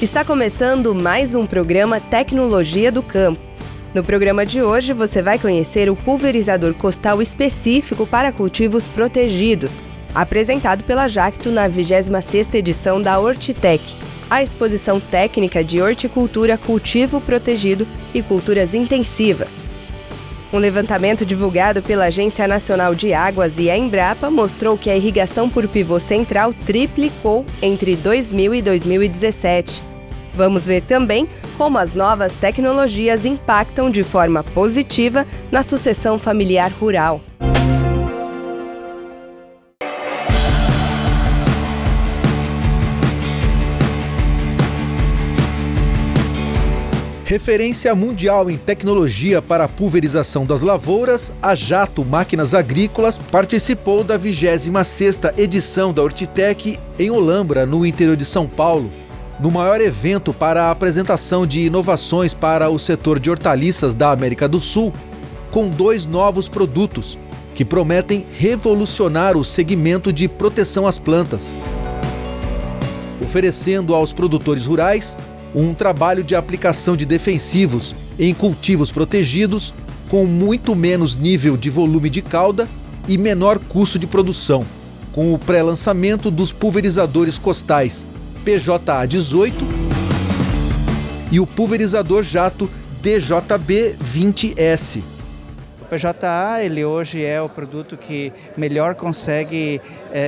Está começando mais um programa Tecnologia do Campo. No programa de hoje você vai conhecer o pulverizador costal específico para cultivos protegidos, apresentado pela Jacto na 26ª edição da Hortitec, a exposição técnica de horticultura, cultivo protegido e culturas intensivas. Um levantamento divulgado pela Agência Nacional de Águas e a Embrapa mostrou que a irrigação por pivô central triplicou entre 2000 e 2017. Vamos ver também como as novas tecnologias impactam de forma positiva na sucessão familiar rural. Referência mundial em tecnologia para a pulverização das lavouras, a Jacto Máquinas Agrícolas participou da 26ª edição da Hortitec em Olambra, no interior de São Paulo, no maior evento para a apresentação de inovações para o setor de hortaliças da América do Sul, com 2 novos produtos que prometem revolucionar o segmento de proteção às plantas, oferecendo aos produtores rurais um trabalho de aplicação de defensivos em cultivos protegidos com muito menos nível de volume de cauda e menor custo de produção, com o pré-lançamento dos pulverizadores costais PJA-18 e o pulverizador Jacto DJB-20S. O PJA, ele hoje é o produto que melhor consegue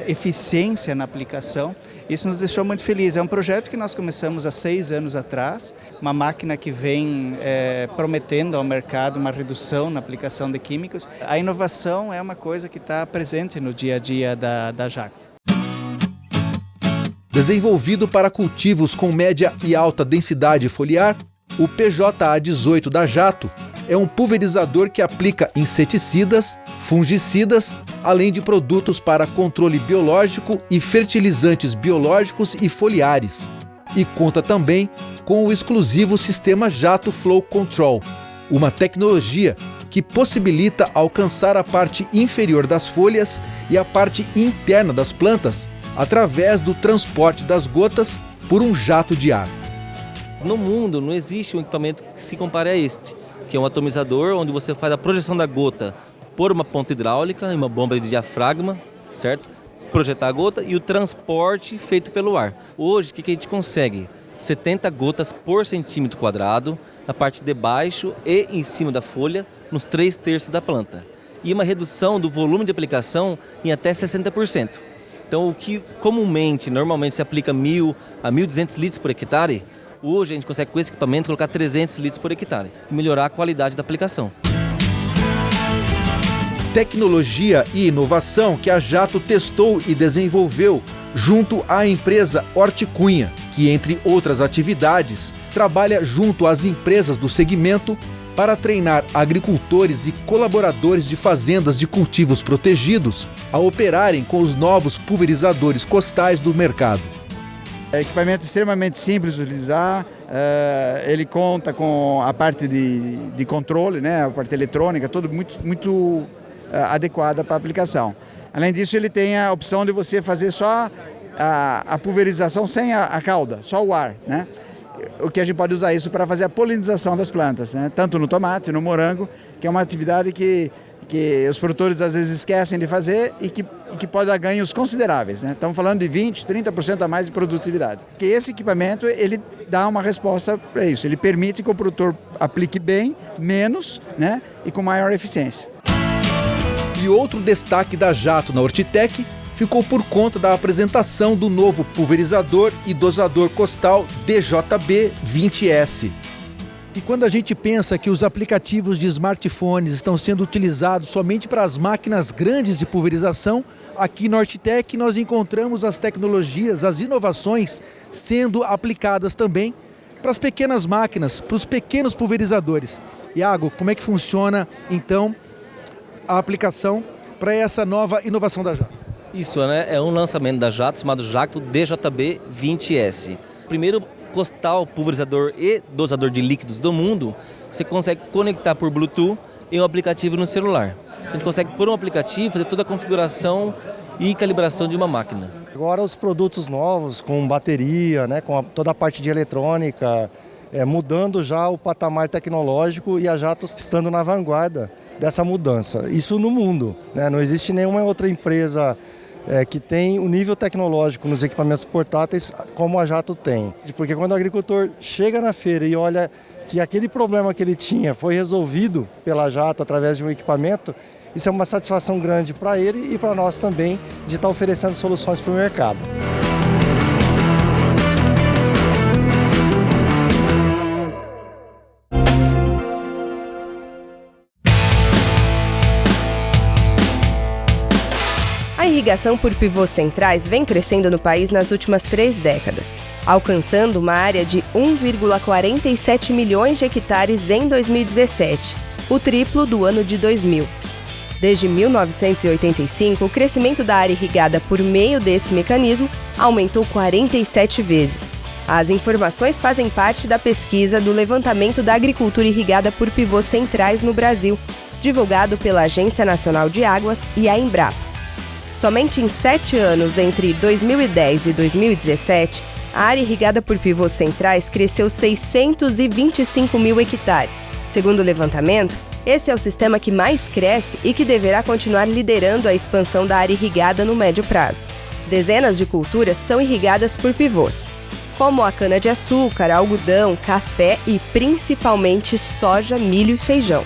eficiência na aplicação. Isso nos deixou muito felizes. É um projeto que nós começamos há 6 anos atrás, uma máquina que vem prometendo ao mercado uma redução na aplicação de químicos. A inovação é uma coisa que está presente no dia a dia da Jacto. Desenvolvido para cultivos com média e alta densidade foliar, o PJA-18 da Jacto é um pulverizador que aplica inseticidas, fungicidas, além de produtos para controle biológico e fertilizantes biológicos e foliares. E conta também com o exclusivo sistema Jacto Flow Control, uma tecnologia que possibilita alcançar a parte inferior das folhas e a parte interna das plantas através do transporte das gotas por um jato de ar. No mundo não existe um equipamento que se compare a este, que é um atomizador onde você faz a projeção da gota por uma ponta hidráulica e uma bomba de diafragma, certo? Projetar a gota e o transporte feito pelo ar. Hoje, o que a gente consegue? 70 gotas por centímetro quadrado, na parte de baixo e em cima da folha, nos 3/3 da planta. E uma redução do volume de aplicação em até 60%. Então, o que comumente, normalmente se aplica 1.000 a 1.200 litros por hectare, hoje a gente consegue com esse equipamento colocar 300 litros por hectare e melhorar a qualidade da aplicação. Tecnologia e inovação que a Jacto testou e desenvolveu junto à empresa Horticunha, que, entre outras atividades, trabalha junto às empresas do segmento para treinar agricultores e colaboradores de fazendas de cultivos protegidos a operarem com os novos pulverizadores costais do mercado. É um equipamento extremamente simples de utilizar, ele conta com a parte de controle, né, a parte eletrônica, tudo muito adequada para a aplicação. Além disso, ele tem a opção de você fazer só a pulverização sem a cauda, só o ar, né? O que a gente pode usar isso para fazer a polinização das plantas, né? Tanto no tomate, no morango, que é uma atividade que os produtores às vezes esquecem de fazer e que pode dar ganhos consideráveis, né? Estamos falando de 20%, 30% a mais de produtividade. Porque esse equipamento, ele dá uma resposta para isso, ele permite que o produtor aplique bem, menos, né? E com maior eficiência. E outro destaque da Jacto na Hortitec ficou por conta da apresentação do novo pulverizador e dosador costal DJB-20S. E quando a gente pensa que os aplicativos de smartphones estão sendo utilizados somente para as máquinas grandes de pulverização, aqui na Hortitec nós encontramos as tecnologias, as inovações sendo aplicadas também para as pequenas máquinas, para os pequenos pulverizadores. Iago, como é que funciona então a aplicação para essa nova inovação da Jacto? Isso, né? É um lançamento da Jacto chamado Jacto DJB-20S. Primeiro costal pulverizador e dosador de líquidos do mundo, você consegue conectar por Bluetooth em um aplicativo no celular. A gente consegue, por um aplicativo, fazer toda a configuração e calibração de uma máquina. Agora os produtos novos, com bateria, né, com toda a parte de eletrônica, mudando já o patamar tecnológico e a Jato estando na vanguarda dessa mudança. Isso no mundo, né? Não existe nenhuma outra empresa que tem o nível tecnológico nos equipamentos portáteis como a Jato tem. Porque quando o agricultor chega na feira e olha que aquele problema que ele tinha foi resolvido pela Jato através de um equipamento, isso é uma satisfação grande para ele e para nós também de estar oferecendo soluções para o mercado. A irrigação por pivôs centrais vem crescendo no país nas últimas 3 décadas, alcançando uma área de 1,47 milhões de hectares em 2017, o triplo do ano de 2000. Desde 1985, o crescimento da área irrigada por meio desse mecanismo aumentou 47 vezes. As informações fazem parte da pesquisa do Levantamento da Agricultura Irrigada por Pivôs Centrais no Brasil, divulgado pela Agência Nacional de Águas e a Embrapa. Somente em 7 anos, entre 2010 e 2017, a área irrigada por pivôs centrais cresceu 625 mil hectares. Segundo o levantamento, esse é o sistema que mais cresce e que deverá continuar liderando a expansão da área irrigada no médio prazo. Dezenas de culturas são irrigadas por pivôs, como a cana-de-açúcar, algodão, café e principalmente soja, milho e feijão.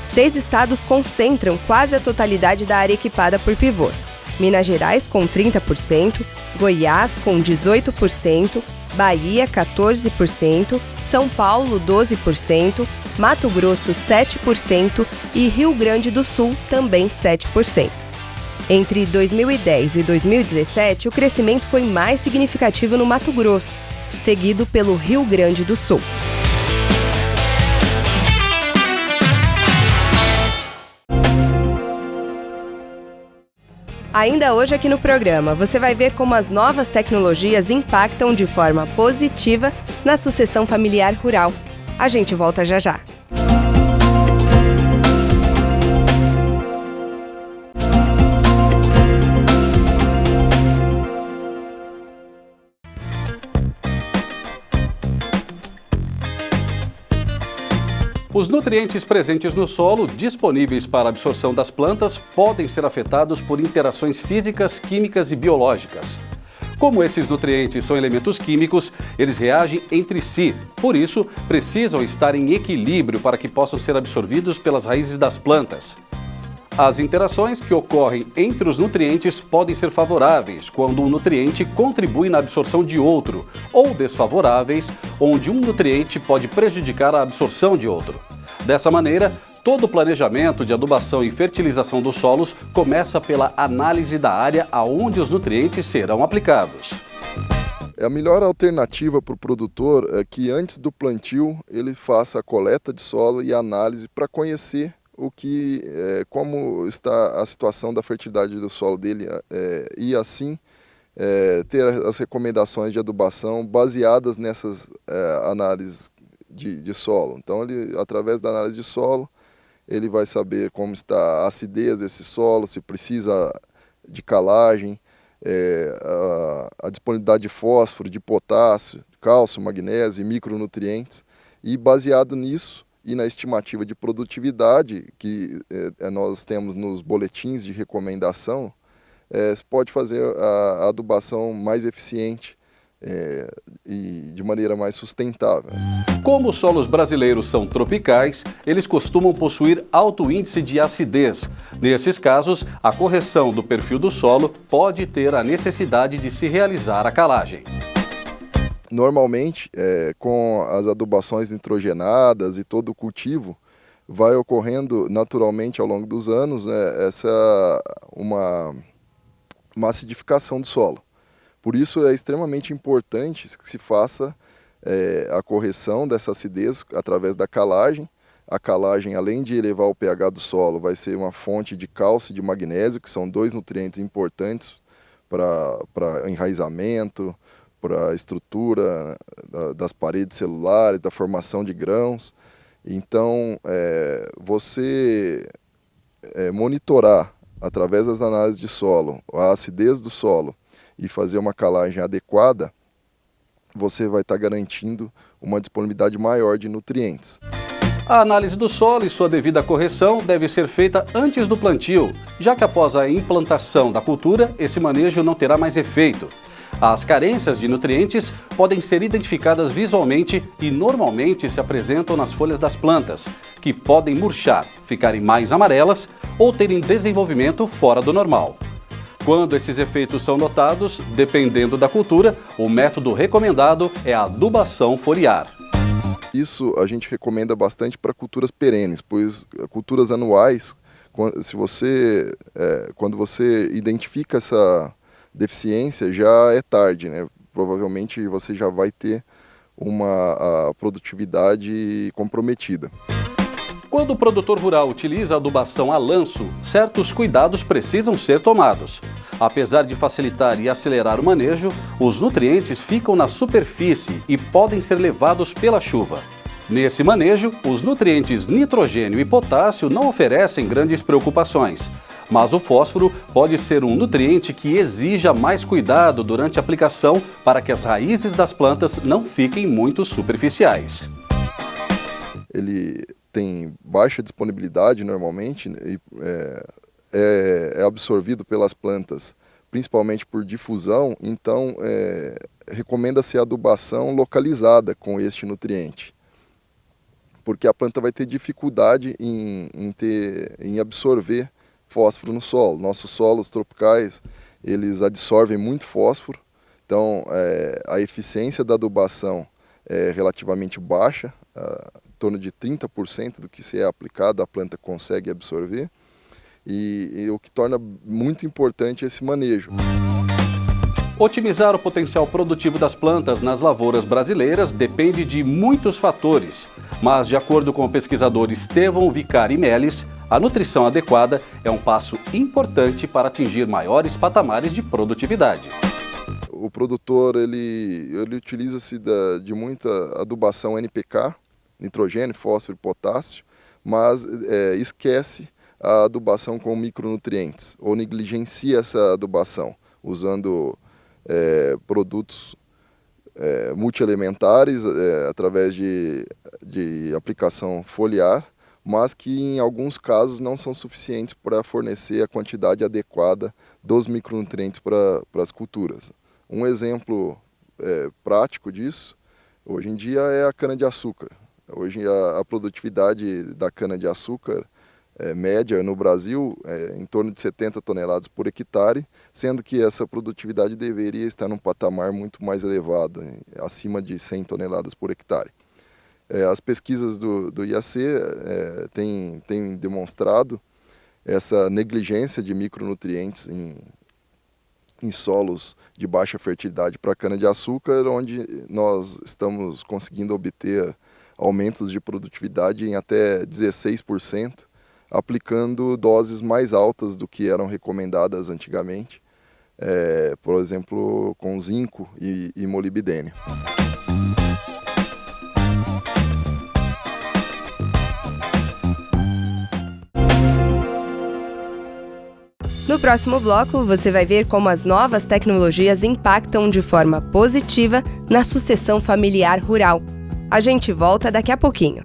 6 estados concentram quase a totalidade da área equipada por pivôs: Minas Gerais com 30%, Goiás com 18%, Bahia 14%, São Paulo 12%, Mato Grosso 7% e Rio Grande do Sul também 7%. Entre 2010 e 2017, o crescimento foi mais significativo no Mato Grosso, seguido pelo Rio Grande do Sul. Ainda hoje aqui no programa, você vai ver como as novas tecnologias impactam de forma positiva na sucessão familiar rural. A gente volta já já. Os nutrientes presentes no solo, disponíveis para a absorção das plantas, podem ser afetados por interações físicas, químicas e biológicas. Como esses nutrientes são elementos químicos, eles reagem entre si. Por isso, precisam estar em equilíbrio para que possam ser absorvidos pelas raízes das plantas. As interações que ocorrem entre os nutrientes podem ser favoráveis, quando um nutriente contribui na absorção de outro, ou desfavoráveis, onde um nutriente pode prejudicar a absorção de outro. Dessa maneira, todo o planejamento de adubação e fertilização dos solos começa pela análise da área aonde os nutrientes serão aplicados. A melhor alternativa para o produtor é que antes do plantio ele faça a coleta de solo e a análise para conhecer como está a situação da fertilidade do solo dele e assim ter as recomendações de adubação baseadas nessas análises de solo. Então, através da análise de solo, ele vai saber como está a acidez desse solo, se precisa de calagem, a disponibilidade de fósforo, de potássio, cálcio, magnésio e micronutrientes. E baseado nisso, e na estimativa de produtividade que nós temos nos boletins de recomendação, se pode fazer a adubação mais eficiente e de maneira mais sustentável. Como os solos brasileiros são tropicais, eles costumam possuir alto índice de acidez. Nesses casos, a correção do perfil do solo pode ter a necessidade de se realizar a calagem. Normalmente, com as adubações nitrogenadas e todo o cultivo, vai ocorrendo naturalmente ao longo dos anos uma acidificação do solo. Por isso é extremamente importante que se faça a correção dessa acidez através da calagem. A calagem, além de elevar o pH do solo, vai ser uma fonte de cálcio e de magnésio, que são 2 nutrientes importantes para enraizamento, para a estrutura das paredes celulares, da formação de grãos. Então, você monitorar, através das análises de solo, a acidez do solo e fazer uma calagem adequada, você vai estar garantindo uma disponibilidade maior de nutrientes. A análise do solo e sua devida correção deve ser feita antes do plantio, já que após a implantação da cultura, esse manejo não terá mais efeito. As carências de nutrientes podem ser identificadas visualmente e normalmente se apresentam nas folhas das plantas, que podem murchar, ficarem mais amarelas ou terem desenvolvimento fora do normal. Quando esses efeitos são notados, dependendo da cultura, o método recomendado é a adubação foliar. Isso a gente recomenda bastante para culturas perenes, pois culturas anuais, quando você identifica essa deficiência, já é tarde, né? Provavelmente você já vai ter uma produtividade comprometida. Quando o produtor rural utiliza a adubação a lanço, certos cuidados precisam ser tomados. Apesar de facilitar e acelerar o manejo, os nutrientes ficam na superfície e podem ser levados pela chuva. Nesse manejo, os nutrientes nitrogênio e potássio não oferecem grandes preocupações, mas o fósforo pode ser um nutriente que exija mais cuidado durante a aplicação para que as raízes das plantas não fiquem muito superficiais. Ele tem baixa disponibilidade normalmente e é absorvido pelas plantas, principalmente por difusão, então recomenda-se a adubação localizada com este nutriente, porque a planta vai ter dificuldade em absorver fósforo no solo. Nossos solos tropicais, eles absorvem muito fósforo, então a eficiência da adubação é relativamente baixa, em torno de 30% do que se é aplicado a planta consegue absorver, e o que torna muito importante esse manejo. Otimizar o potencial produtivo das plantas nas lavouras brasileiras depende de muitos fatores, mas de acordo com o pesquisador Estevão Vicari Meles, a nutrição adequada é um passo importante para atingir maiores patamares de produtividade. O produtor ele utiliza-se de muita adubação NPK, nitrogênio, fósforo e potássio, mas esquece a adubação com micronutrientes ou negligencia essa adubação, usando produtos multielementares através de aplicação foliar, mas que em alguns casos não são suficientes para fornecer a quantidade adequada dos micronutrientes para as culturas. Um exemplo prático disso, hoje em dia, é a cana-de-açúcar. Hoje a produtividade da cana-de-açúcar média no Brasil é em torno de 70 toneladas por hectare, sendo que essa produtividade deveria estar num patamar muito mais elevado, acima de 100 toneladas por hectare. As pesquisas do IAC têm demonstrado essa negligência de micronutrientes em solos de baixa fertilidade para a cana-de-açúcar, onde nós estamos conseguindo obter aumentos de produtividade em até 16%, aplicando doses mais altas do que eram recomendadas antigamente, por exemplo, com zinco e molibdênio. No próximo bloco, você vai ver como as novas tecnologias impactam de forma positiva na sucessão familiar rural. A gente volta daqui a pouquinho.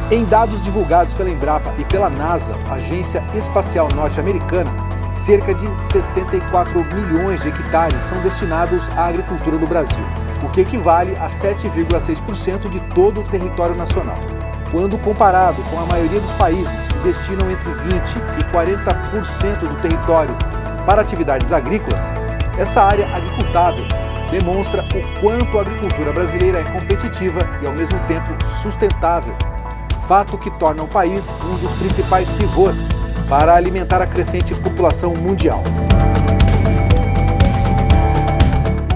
Em dados divulgados pela Embrapa e pela NASA, Agência Espacial Norte-Americana, cerca de 64 milhões de hectares são destinados à agricultura no Brasil, o que equivale a 7,6% de todo o território nacional. Quando comparado com a maioria dos países que destinam entre 20% e 40% do território para atividades agrícolas, essa área agricultável demonstra o quanto a agricultura brasileira é competitiva e, ao mesmo tempo, sustentável. Fato que torna o país um dos principais pivôs para alimentar a crescente população mundial.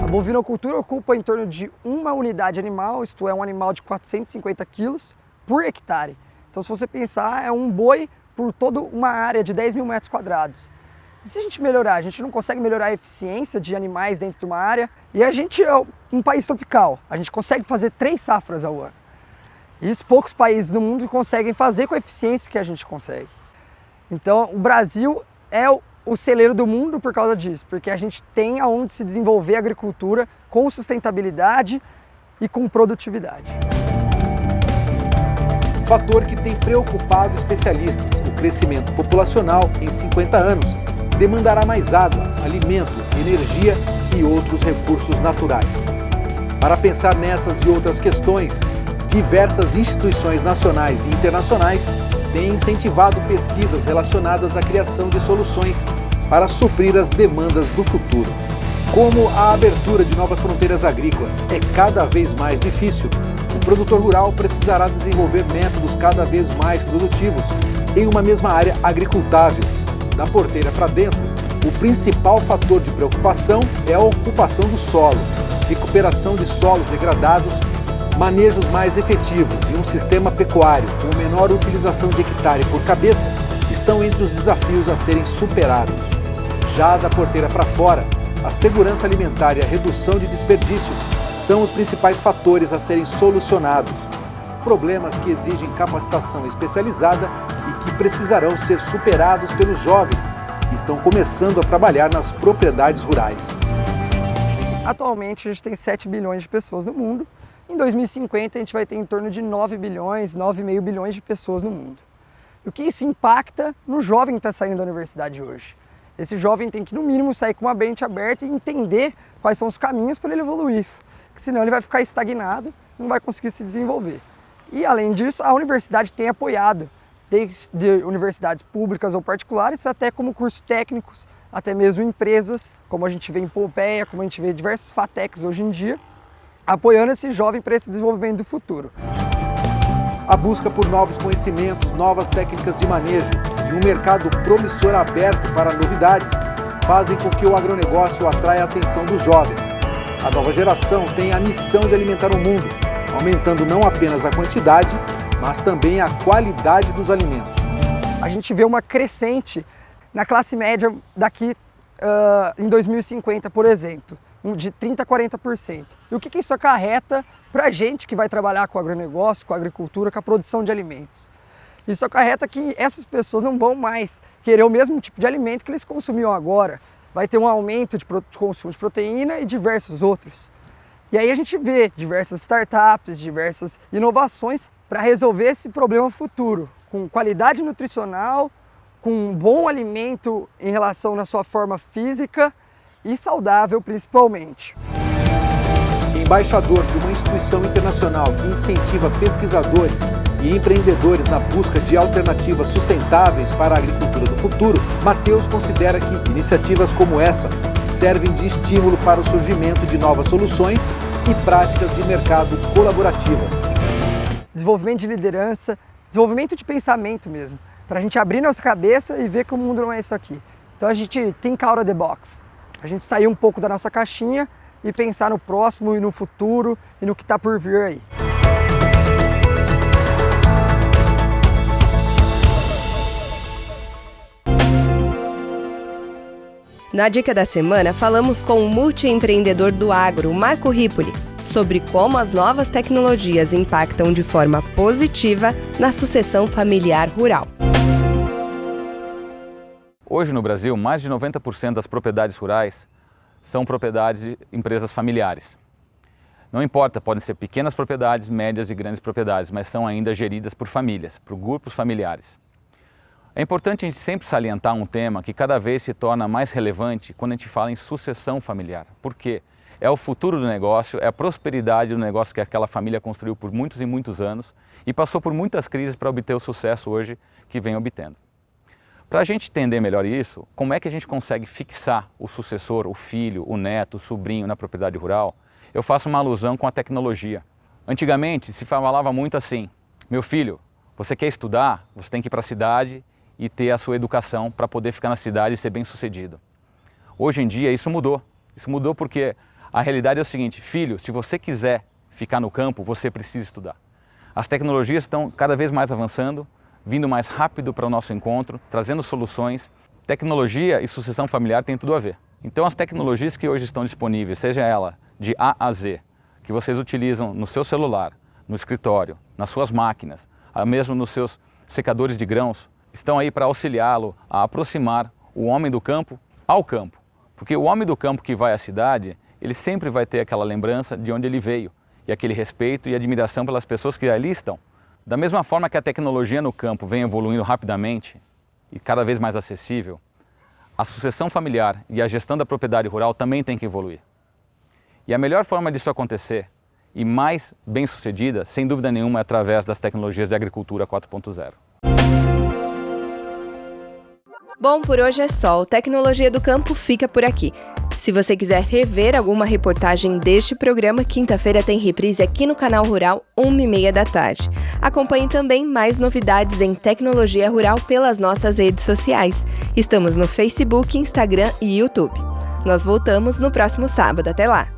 A bovinocultura ocupa em torno de uma unidade animal, isto é, um animal de 450 quilos por hectare. Então, se você pensar, é um boi por toda uma área de 10 mil metros quadrados. E se a gente melhorar? A gente não consegue melhorar a eficiência de animais dentro de uma área. E a gente é um país tropical. A gente consegue fazer 3 safras ao ano. Isso poucos países no mundo conseguem fazer com a eficiência que a gente consegue. Então o Brasil é o celeiro do mundo por causa disso, porque a gente tem aonde se desenvolver a agricultura com sustentabilidade e com produtividade. Fator que tem preocupado especialistas, o crescimento populacional em 50 anos demandará mais água, alimento, energia e outros recursos naturais. Para pensar nessas e outras questões, diversas instituições nacionais e internacionais têm incentivado pesquisas relacionadas à criação de soluções para suprir as demandas do futuro. Como a abertura de novas fronteiras agrícolas é cada vez mais difícil, o produtor rural precisará desenvolver métodos cada vez mais produtivos em uma mesma área agricultável. Da porteira para dentro, o principal fator de preocupação é a ocupação do solo, recuperação de solos degradados, manejos mais efetivos e um sistema pecuário com menor utilização de hectare por cabeça estão entre os desafios a serem superados. Já da porteira para fora, a segurança alimentar e a redução de desperdícios são os principais fatores a serem solucionados. Problemas que exigem capacitação especializada e que precisarão ser superados pelos jovens que estão começando a trabalhar nas propriedades rurais. Atualmente a gente tem 7 bilhões de pessoas no mundo. Em 2050 a gente vai ter em torno de 9 bilhões, 9,5 bilhões de pessoas no mundo. E o que isso impacta no jovem que está saindo da universidade hoje? Esse jovem tem que, no mínimo, sair com uma mente aberta e entender quais são os caminhos para ele evoluir. Porque senão ele vai ficar estagnado, não vai conseguir se desenvolver. E, além disso, a universidade tem apoiado, desde universidades públicas ou particulares, até como cursos técnicos, até mesmo empresas, como a gente vê em Pompeia, como a gente vê diversos FATECs hoje em dia, apoiando esse jovem para esse desenvolvimento do futuro. A busca por novos conhecimentos, novas técnicas de manejo e um mercado promissor aberto para novidades fazem com que o agronegócio atraia a atenção dos jovens. A nova geração tem a missão de alimentar o mundo, aumentando não apenas a quantidade, mas também a qualidade dos alimentos. A gente vê uma crescente na classe média daqui em 2050, por exemplo, de 30% a 40%. E o que isso acarreta para a gente que vai trabalhar com o agronegócio, com a agricultura, com a produção de alimentos? Isso acarreta que essas pessoas não vão mais querer o mesmo tipo de alimento que eles consumiam agora. Vai ter um aumento de consumo de proteína e diversos outros. E aí a gente vê diversas startups, diversas inovações para resolver esse problema futuro, com qualidade nutricional, com um bom alimento em relação na sua forma física e saudável principalmente. Embaixador de uma instituição internacional que incentiva pesquisadores e empreendedores na busca de alternativas sustentáveis para a agricultura do futuro, Matheus considera que iniciativas como essa servem de estímulo para o surgimento de novas soluções e práticas de mercado colaborativas. Desenvolvimento de liderança, desenvolvimento de pensamento mesmo, para a gente abrir nossa cabeça e ver que o mundo não é isso aqui. Então a gente think out of the box, a gente sair um pouco da nossa caixinha e pensar no próximo e no futuro e no que está por vir aí. Na Dica da Semana, falamos com o multiempreendedor do agro, Marco Ripoli, sobre como as novas tecnologias impactam de forma positiva na sucessão familiar rural. Hoje no Brasil, mais de 90% das propriedades rurais são propriedades de empresas familiares. Não importa, podem ser pequenas propriedades, médias e grandes propriedades, mas são ainda geridas por famílias, por grupos familiares. É importante a gente sempre salientar um tema que cada vez se torna mais relevante quando a gente fala em sucessão familiar. Por quê? É o futuro do negócio, é a prosperidade do negócio que aquela família construiu por muitos e muitos anos e passou por muitas crises para obter o sucesso hoje que vem obtendo. Para a gente entender melhor isso, como é que a gente consegue fixar o sucessor, o filho, o neto, o sobrinho na propriedade rural, eu faço uma alusão com a tecnologia. Antigamente se falava muito assim: meu filho, você quer estudar, você tem que ir para a cidade e ter a sua educação para poder ficar na cidade e ser bem sucedido. Hoje em dia isso mudou. Isso mudou porque a realidade é o seguinte: filho, se você quiser ficar no campo, você precisa estudar. As tecnologias estão cada vez mais avançando, vindo mais rápido para o nosso encontro, trazendo soluções Tecnologia e sucessão familiar tem tudo a ver. Então as tecnologias que hoje estão disponíveis, seja ela de A a Z, que vocês utilizam no seu celular, no escritório, nas suas máquinas, mesmo nos seus secadores de grãos, estão aí para auxiliá-lo a aproximar o homem do campo ao campo. Porque o homem do campo que vai à cidade, ele sempre vai ter aquela lembrança de onde ele veio e aquele respeito e admiração pelas pessoas que ali estão. Da mesma forma que a tecnologia no campo vem evoluindo rapidamente e cada vez mais acessível, a sucessão familiar e a gestão da propriedade rural também tem que evoluir. E a melhor forma disso acontecer, e mais bem-sucedida, sem dúvida nenhuma, é através das tecnologias de agricultura 4.0. Bom, por hoje é só. O Tecnologia do Campo fica por aqui. Se você quiser rever alguma reportagem deste programa, quinta-feira tem reprise aqui no Canal Rural, 1h30 da tarde. Acompanhe também mais novidades em tecnologia rural pelas nossas redes sociais. Estamos no Facebook, Instagram e YouTube. Nós voltamos no próximo sábado. Até lá!